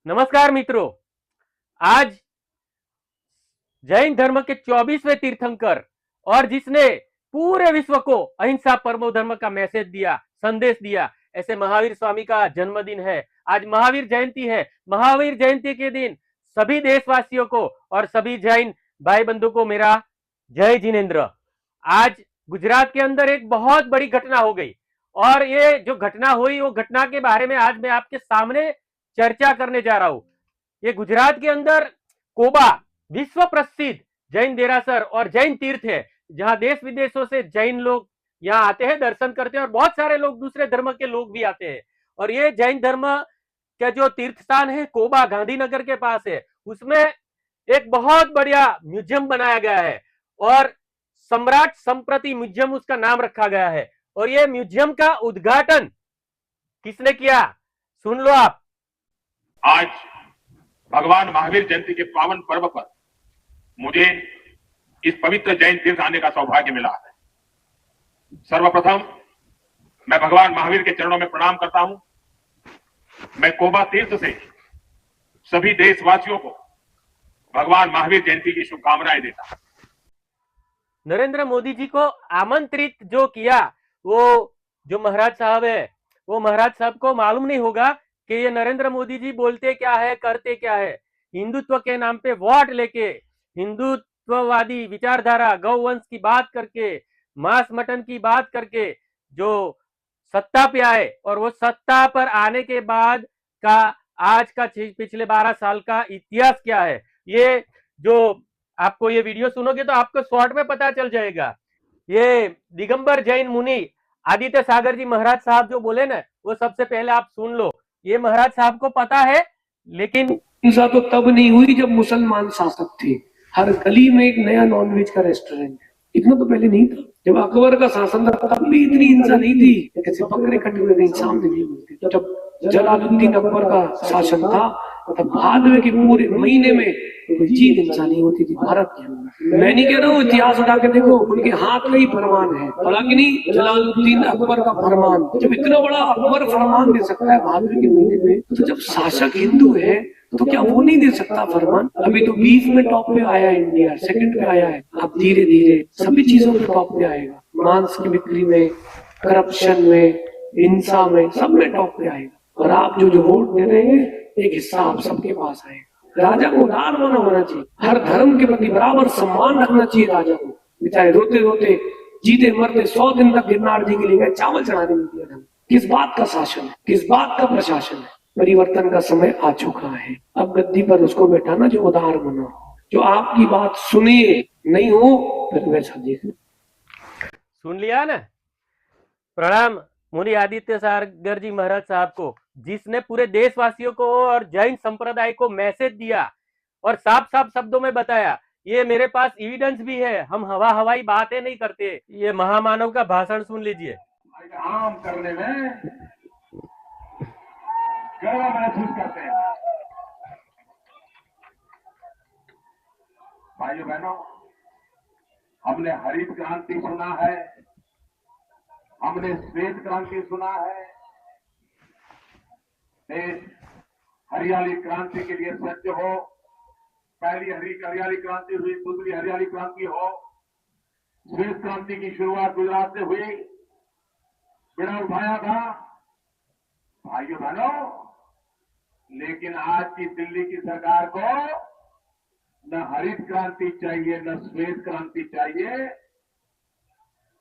नमस्कार मित्रों। आज जैन धर्म के 24वें तीर्थंकर और जिसने पूरे विश्व को अहिंसा परमो धर्म का मैसेज दिया, संदेश दिया, ऐसे महावीर स्वामी का जन्मदिन है। आज महावीर जयंती है। महावीर जयंती के दिन सभी देशवासियों को और सभी जैन भाई बंधु को मेरा जय जिनेन्द्र। आज गुजरात के अंदर एक बहुत बड़ी घटना हो गई और ये जो घटना हुई वो घटना के बारे में आज मैं आपके सामने चर्चा करने जा रहा हूं। ये गुजरात के अंदर कोबा विश्व प्रसिद्ध जैन देरासर और जैन तीर्थ है, जहां देश विदेशों से जैन लोग यहाँ आते हैं, दर्शन करते हैं और बहुत सारे लोग दूसरे धर्म के लोग भी आते हैं। और ये जैन धर्म का जो तीर्थ स्थान है कोबा गांधीनगर के पास है, उसमें एक बहुत बढ़िया म्यूजियम बनाया गया है और सम्राट संप्रति म्यूजियम उसका नाम रखा गया है। और ये म्यूजियम का उद्घाटन किसने किया, सुन लो आप। आज भगवान महावीर जयंती के पावन पर्व पर मुझे इस पवित्र जैन तीर्थ आने का सौभाग्य मिला है। सर्वप्रथम मैं भगवान महावीर के चरणों में प्रणाम करता हूं। मैं कोबा तीर्थ से सभी देशवासियों को भगवान महावीर जयंती की शुभकामनाएं देता हूं। नरेंद्र मोदी जी को आमंत्रित जो किया वो जो महाराज साहब है, वो महाराज साहब को मालूम नहीं होगा कि ये नरेंद्र मोदी जी बोलते क्या है, करते क्या है। हिंदुत्व के नाम पे वोट लेके, हिंदुत्ववादी विचारधारा, गौवंश की बात करके, मांस मटन की बात करके जो सत्ता पे आए और वो सत्ता पर आने के बाद का आज का पिछले 12 साल का इतिहास क्या है, ये जो आपको ये वीडियो सुनोगे तो आपको शॉर्ट में पता चल जाएगा। ये दिगंबर जैन मुनि आदित्य सागर जी महाराज साहब जो बोले ना, वो सबसे पहले आप सुन लो। ये महाराज साहब को पता है, लेकिन हिंसा तो तब नहीं हुई जब मुसलमान शासक थे। हर गली में एक नया नॉनवेज का रेस्टोरेंट है। इतना तो पहले नहीं था। जब अकबर का शासन था तब भी इतनी हिंसा नहीं थी। कैसे बकरे कटे हुए कहीं सामने नहीं मिलते। जब जलालुद्दीन अकबर का शासन था तब भादवे के पूरे महीने में कोई चीज हिंसा नहीं होती थी भारत के अंदर। मैं नहीं कह रहा हूँ, इतिहास उठा के देखो, उनके हाथ का ही फरमान है। हालांकि नहीं, जलालुद्दीन अकबर का फरमान, जब इतना बड़ा अकबर फरमान दे सकता है भादवे के महीने में, तो जब शासक हिंदू है तो क्या वो नहीं दे सकता फरमान? अभी तो 20 में टॉप पे आया है इंडिया, सेकंड पे आया है। अब धीरे धीरे सभी चीजों पे टॉप पे आएगा। मांस की बिक्री में, करप्शन में, हिंसा में, सब में टॉप पे आएगा। और आप जो वोट दे रहे हैं, एक हिस्सा आप सबके पास आएगा। राजा को उदार होना चाहिए। हर धर्म के प्रति बराबर सम्मान रखना चाहिए राजा को। बेचारे रोते रोते जीते मरते 100 दिन तक गिरनार जी के लिए गए, चावल चढ़ाने नहीं दिया। किस बात का शासन है, किस बात का प्रशासन है? परिवर्तन का समय आ चुका है। अब गद्दी पर उसको बैठाना जो उदार बना हो, जो आपकी बात सुने, नहीं हो फिर वैसा देख। सुन लिया ना। प्रणाम मुनि आदित्य सागर जी महाराज साहब को, जिसने पूरे देशवासियों को और जैन संप्रदाय को मैसेज दिया और साफ साफ शब्दों में बताया। ये मेरे पास एविडेंस भी है, हम हवाई बातें नहीं करते। ये महामानव का भाषण सुन लीजिए। आम करने में गर्व महसूस करते हैं। भाइयों बहनों, हमने हरित क्रांति सुना है, हमने श्वेत क्रांति सुना है। देश हरियाली क्रांति के लिए सज्ज हो। पहली हरियाली क्रांति हुई, दूसरी हरियाली क्रांति हो। श्वेत क्रांति की शुरुआत गुजरात से हुई, बेड़ा उठाया था भाइयों बहनों। लेकिन आज की दिल्ली की सरकार को न हरित क्रांति चाहिए, न श्वेत क्रांति चाहिए।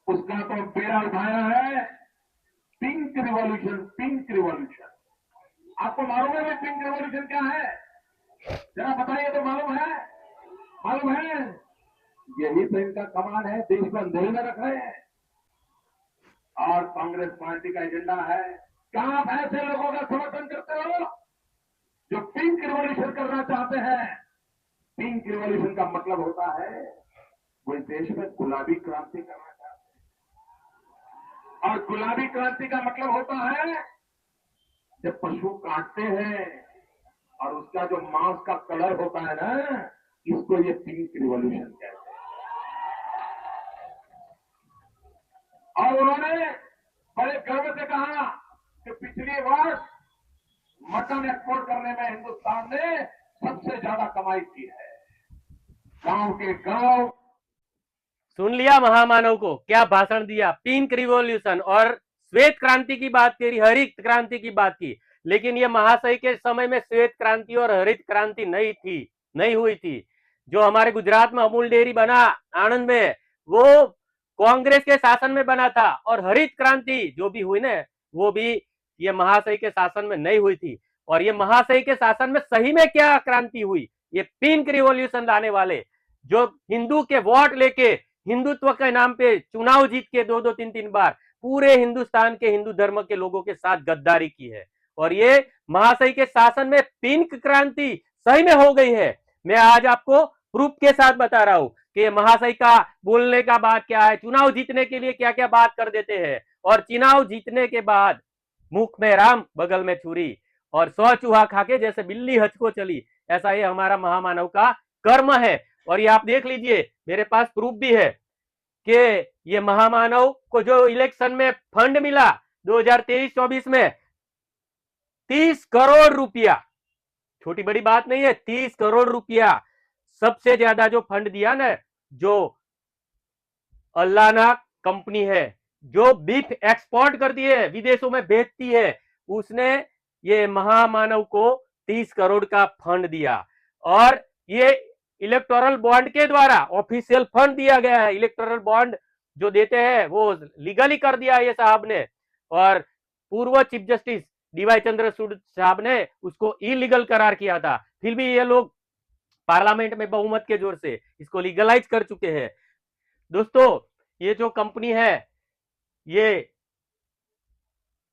उसका तो बेड़ा उठाया है पिंक रिवॉल्यूशन। पिंक रिवॉल्यूशन, आपको मालूम है पिंक रिवॉल्यूशन क्या है? जरा बताइए तो। मालूम है? मालूम है? यही तो इनका कमाल है, देश को अंधेरे में रख रहे हैं। और कांग्रेस पार्टी का एजेंडा है। क्या आप ऐसे लोगों का समर्थन करते हो जो पिंक रिवॉल्यूशन करना चाहते हैं? पिंक रिवॉल्यूशन का मतलब होता है वो इस देश में गुलाबी क्रांति करना चाहते हैं। और गुलाबी क्रांति का मतलब होता है जब पशु काटते हैं और उसका जो मांस का कलर होता है ना, इसको ये पिंक रिवॉल्यूशन कहते हैं। और उन्होंने बड़े गर्व से कहा कि पिछले वर्ष मटन एक्सपोर्ट करने में हिंदुस्तान ने सबसे ज्यादा कमाई की है। गांव के गांव सुन लिया महामानव को, क्या भाषण दिया, पिंक रिवॉल्यूशन और श्वेत क्रांति की बात करी, हरित क्रांति की बात की। लेकिन ये महाशय के समय में श्वेत क्रांति और हरित क्रांति नहीं हुई थी। जो हमारे गुजरात में अमूल डेयरी बना आणंद में, वो कांग्रेस के शासन में बना था। और हरित क्रांति जो भी हुई ना, वो भी ये महाशय के शासन में नहीं हुई थी। और ये महाशय के शासन में सही में क्या क्रांति हुई, ये पिंक रिवॉल्यूशन लाने वाले, जो हिंदू के वोट लेके हिंदुत्व के नाम पे चुनाव जीत के 2-2, 3-3 बार पूरे हिंदुस्तान के हिंदू धर्म के लोगों के साथ गद्दारी की है। और ये महाशय के शासन में पिंक क्रांति सही में हो गई है। मैं आज आपको प्रूफ के साथ बता रहा हूं कि महाशय का बोलने का बात क्या है, चुनाव जीतने के लिए क्या क्या बात कर देते हैं, और चुनाव जीतने के बाद मुख में राम बगल में छुरी, और 100 चूहा खाके जैसे बिल्ली हज को चली, ऐसा ये हमारा महामानव का कर्म है। और ये आप देख लीजिए, मेरे पास प्रूफ भी है कि ये महामानव को जो इलेक्शन में फंड मिला 2023-24 में 30 करोड़ रुपया, छोटी बड़ी बात नहीं है, 30 करोड़ रुपया सबसे ज्यादा जो फंड दिया ना, जो अल्लाना कंपनी है जो बीफ एक्सपोर्ट करती है, विदेशों में बेचती है, उसने ये महामानव को 30 करोड़ का फंड दिया। और ये इलेक्टोरल बॉन्ड के द्वारा ऑफिशियल फंड दिया गया है। इलेक्टोरल बॉन्ड जो देते हैं वो लीगली कर दिया ये साहब ने, और पूर्व चीफ जस्टिस डीवाई चंद्रचूड़ साहब ने उसको इलीगल करार किया था। फिर भी ये लोग पार्लियामेंट में बहुमत के जोर से इसको लीगलाइज कर चुके हैं। दोस्तों, ये जो कंपनी है, ये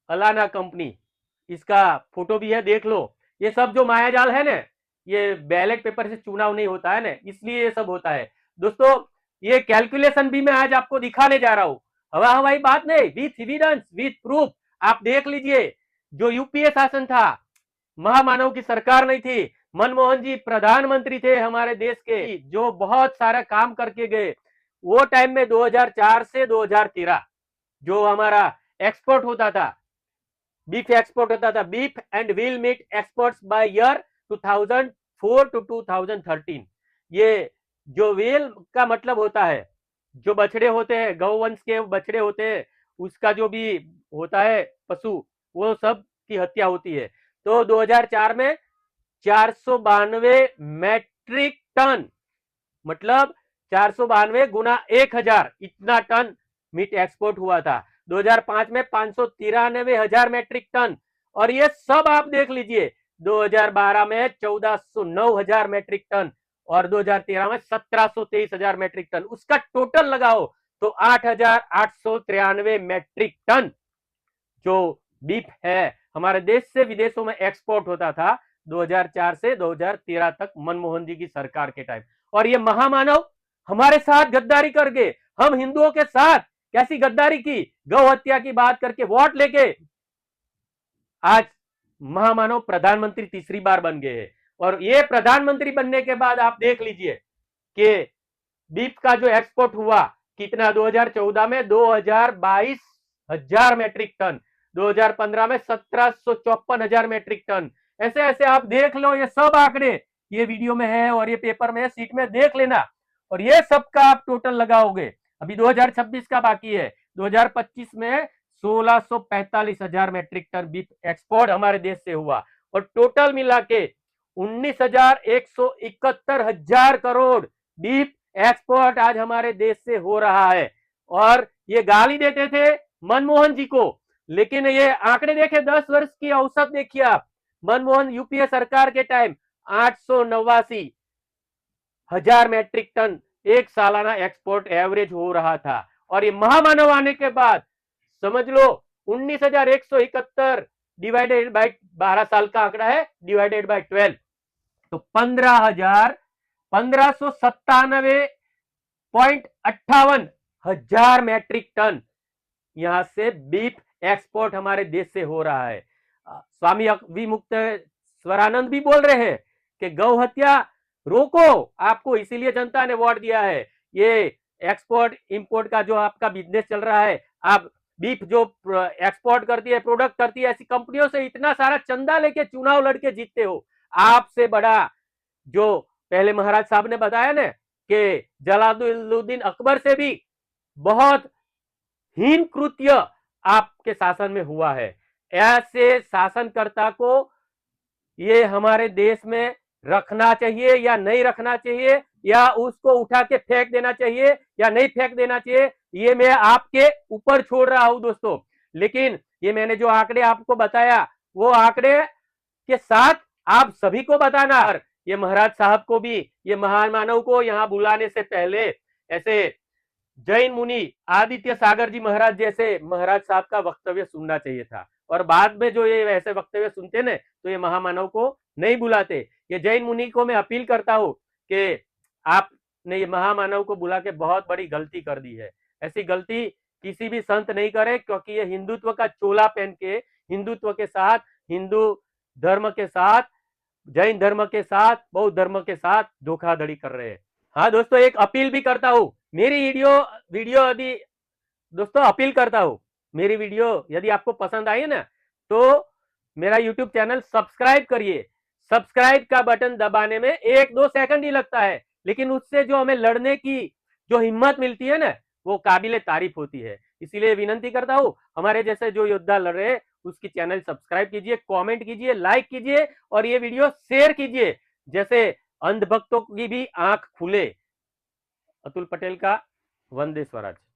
अलाना कंपनी, इसका फोटो भी है, देख लो। ये सब जो मायाजाल है ना, ये बैलेट पेपर से चुनाव नहीं होता है ना, इसलिए ये सब होता है। दोस्तों, ये कैलकुलेशन भी मैं आज आपको दिखाने जा रहा हूं, हवा हवाई बात नहीं, विथ एविडेंस, विथ प्रूफ। आप देख लीजिए, जो यूपीए शासन था, महामानव की सरकार नहीं थी, मनमोहन जी प्रधानमंत्री थे हमारे देश के, जो बहुत सारा काम करके गए। वो टाइम में 2004 से 2013 जो हमारा एक्सपोर्ट होता था, बीफ एक्सपोर्ट होता था, beef and veal meat exports by year 2004 to 2013। ये जो व्हील का मतलब होता है, जो बछड़े होते हैं, गौवंश के बछड़े होते हैं, उसका जो भी होता है पशु, वो सब की हत्या होती है। तो 2004 में 492 मैट्रिक टन, मतलब 492 गुना 1000, इतना टन मीट एक्सपोर्ट हुआ था। 2005 में 593,000 मैट्रिक टन, और ये सब आप देख लीजिए, 2012 में 1409,000 मैट्रिक टन, और 2013 में 1723,000 मैट्रिक टन। उसका टोटल लगाओ तो 8,893 मैट्रिक टन जो बीफ है हमारे देश से विदेशों में एक्सपोर्ट होता था 2004 से 2013 तक, मनमोहन जी की सरकार के टाइम। और ये महामानव हमारे साथ गद्दारी करके, हम हिंदुओं के साथ कैसी गद्दारी की, गौ हत्या की बात करके, वोट लेके आज महामानव प्रधानमंत्री तीसरी बार बन गए हैं। और ये प्रधानमंत्री बनने के बाद आप देख लीजिए कि बीफ का जो एक्सपोर्ट हुआ कितना, 2014 में 2,22,000 मैट्रिक टन, 2015 में 17,54,000 मैट्रिक टन। ऐसे ऐसे आप देख लो, ये सब आंकड़े ये वीडियो में है और ये पेपर में है, सीट में देख लेना। और ये सब का आप टोटल लगाओगे, अभी 2026 का बाकी है, 2025 में 16,45,000 मैट्रिक टन बीफ एक्सपोर्ट हमारे देश से हुआ। और टोटल मिला के 19,171,000 करोड़ बीफ एक्सपोर्ट आज हमारे देश से हो रहा है। और ये गाली देते थे मनमोहन जी को, लेकिन ये आंकड़े देखे, 10 वर्ष की औसत देखिए आप, मनमोहन यूपीए सरकार के टाइम 889,000 मैट्रिक टन एक सालाना एक्सपोर्ट एवरेज हो रहा था। और ये महामानव आने के बाद समझ लो 19,171 डिवाइडेड बाय 12 साल का आंकड़ा है, डिवाइडेड बाय 12, तो 15,197.58 मैट्रिक टन यहां से बीफ एक्सपोर्ट हमारे देश से हो रहा है। स्वामी विमुक्त स्वरानंद भी बोल रहे हैं कि गौ हत्या रोको, आपको इसीलिए जनता ने वोट दिया है। ये एक्सपोर्ट इंपोर्ट का जो आपका बिजनेस चल रहा है, आप बीफ जो एक्सपोर्ट करती है, प्रोडक्ट करती है, ऐसी कंपनियों से इतना सारा चंदा लेके चुनाव लड़के जीतते हो। आपसे बड़ा जो पहले महाराज साहब ने बताया ना कि जलालुद्दीन अकबर से भी बहुत हीन कृत्य आपके शासन में हुआ है। ऐसे शासनकर्ता को ये हमारे देश में रखना चाहिए या नहीं रखना चाहिए, या उसको उठा के फेंक देना चाहिए या नहीं फेंक देना चाहिए, ये मैं आपके ऊपर छोड़ रहा हूं दोस्तों। लेकिन ये मैंने जो आंकड़े आपको बताया, वो आंकड़े के साथ आप सभी को बताना। और ये महाराज साहब को भी, ये महान मानव को यहां बुलाने से पहले ऐसे जैन मुनि आदित्य सागर जी महाराज जैसे महाराज साहब का वक्तव्य सुनना चाहिए था। और बाद में जो ये ऐसे वक्तव्य सुनते ना, तो ये महामानव को नहीं बुलाते। ये जैन मुनि को मैं अपील करता हूं कि आपने ये महामानव को बुला के बहुत बड़ी गलती कर दी है। ऐसी गलती किसी भी संत नहीं करे, क्योंकि ये हिंदुत्व का चोला पहन के हिंदुत्व के साथ, हिंदू धर्म के साथ, जैन धर्म के साथ, बौद्ध धर्म के साथ धोखाधड़ी कर रहे हैं। हाँ दोस्तों, एक अपील भी करता हूं, मेरी वीडियो यदि दोस्तों अपील करता हूं, मेरी वीडियो यदि आपको पसंद आई है ना, तो मेरा यूट्यूब चैनल सब्सक्राइब करिए। सब्सक्राइब का बटन दबाने में 1-2 सेकंड ही लगता है, लेकिन उससे जो हमें लड़ने की जो हिम्मत मिलती है ना, वो काबिले तारीफ होती है। इसीलिए विनंती करता हूं, हमारे जैसे जो योद्धा लड़ रहे हैं उसकी चैनल सब्सक्राइब कीजिए, कमेंट कीजिए, लाइक कीजिए और ये वीडियो शेयर कीजिए, जैसे अंधभक्तों की भी आंख खुले। अतुल पटेल का वंदे स्वराज।